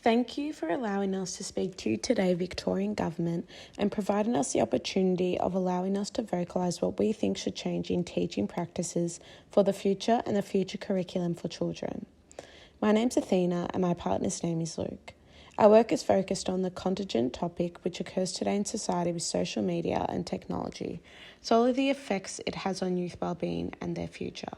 Thank you for allowing us to speak to you today, Victorian Government, and providing us the opportunity of allowing us to vocalise what we think should change in teaching practices for the future and the future curriculum for children. My name's Athena and my partner's name is Luke. Our work is focused on the contingent topic which occurs today in society with social media and technology, solely the effects it has on youth wellbeing and their future.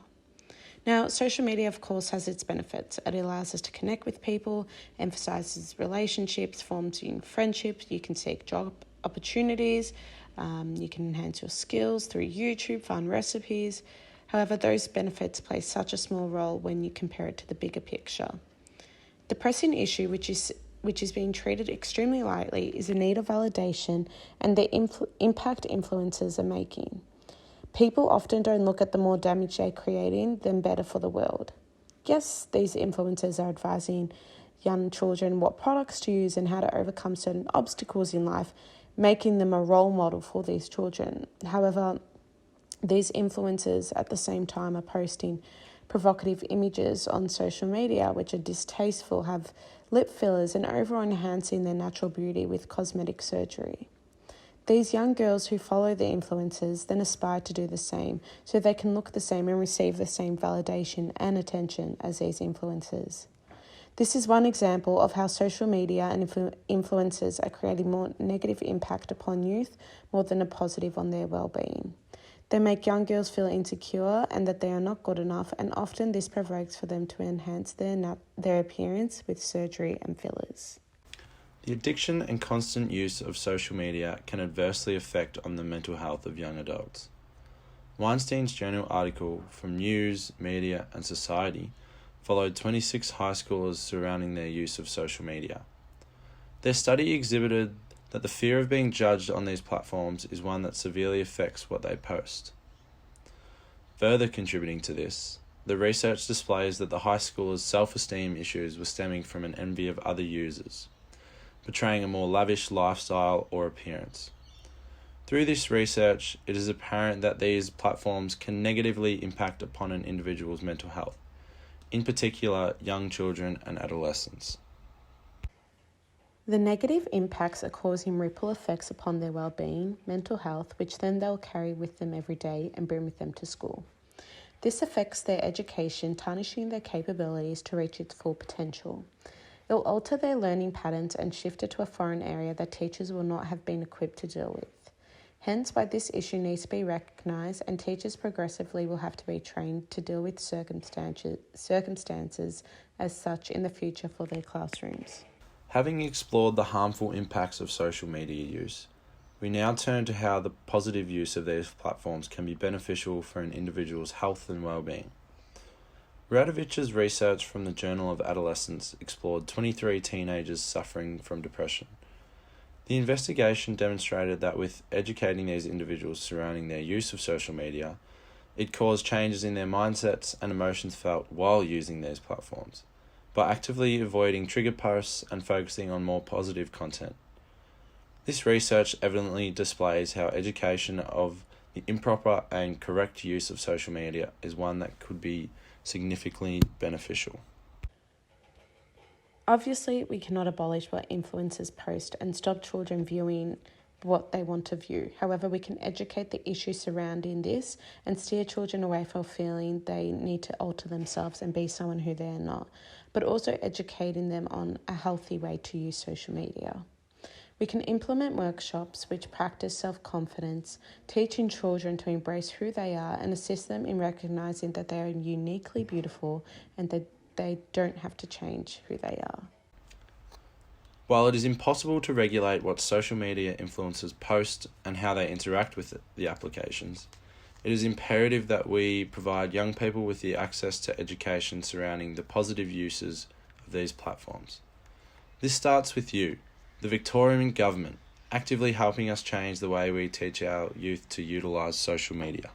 Now, social media, of course, has its benefits. It allows us to connect with people, emphasises relationships, forms friendships. You can seek job opportunities. You can enhance your skills through YouTube, find recipes. However, those benefits play such a small role when you compare it to the bigger picture. The pressing issue, which is being treated extremely lightly, is the need of validation and the impact influencers are making. People often don't look at the more damage they're creating than better for the world. Yes, these influencers are advising young children what products to use and how to overcome certain obstacles in life, making them a role model for these children. However, these influencers at the same time are posting provocative images on social media which are distasteful, have lip fillers and over-enhancing their natural beauty with cosmetic surgery. These young girls who follow the influencers then aspire to do the same so they can look the same and receive the same validation and attention as these influencers. This is one example of how social media and influencers are creating more negative impact upon youth more than a positive on their well-being. They make young girls feel insecure and that they are not good enough, and often this provokes for them to enhance their appearance with surgery and fillers. The addiction and constant use of social media can adversely affect on the mental health of young adults. Weinstein's journal article from News, Media and Society followed 26 high schoolers surrounding their use of social media. Their study exhibited that the fear of being judged on these platforms is one that severely affects what they post. Further contributing to this, the research displays that the high schoolers' self-esteem issues were stemming from an envy of other users, portraying a more lavish lifestyle or appearance. Through this research, it is apparent that these platforms can negatively impact upon an individual's mental health, in particular young children and adolescents. The negative impacts are causing ripple effects upon their well-being, mental health, which then they'll carry with them every day and bring with them to school. This affects their education, tarnishing their capabilities to reach its full potential. It will alter their learning patterns and shift it to a foreign area that teachers will not have been equipped to deal with. Hence why this issue needs to be recognised, and teachers progressively will have to be trained to deal with circumstances as such in the future for their classrooms. Having explored the harmful impacts of social media use, we now turn to how the positive use of these platforms can be beneficial for an individual's health and well-being. Radovich's research from the Journal of Adolescence explored 23 teenagers suffering from depression. The investigation demonstrated that with educating these individuals surrounding their use of social media, it caused changes in their mindsets and emotions felt while using these platforms, by actively avoiding trigger posts and focusing on more positive content. This research evidently displays how education of the improper and correct use of social media is one that could be significantly beneficial. Obviously, we cannot abolish what influencers post and stop children viewing what they want to view. However, we can educate the issues surrounding this and steer children away from feeling they need to alter themselves and be someone who they are not, but also educating them on a healthy way to use social media. We can implement workshops which practice self-confidence, teaching children to embrace who they are and assist them in recognising that they are uniquely beautiful and that they don't have to change who they are. While it is impossible to regulate what social media influencers post and how they interact with the applications, it is imperative that we provide young people with the access to education surrounding the positive uses of these platforms. This starts with you, the Victorian Government, actively helping us change the way we teach our youth to utilise social media.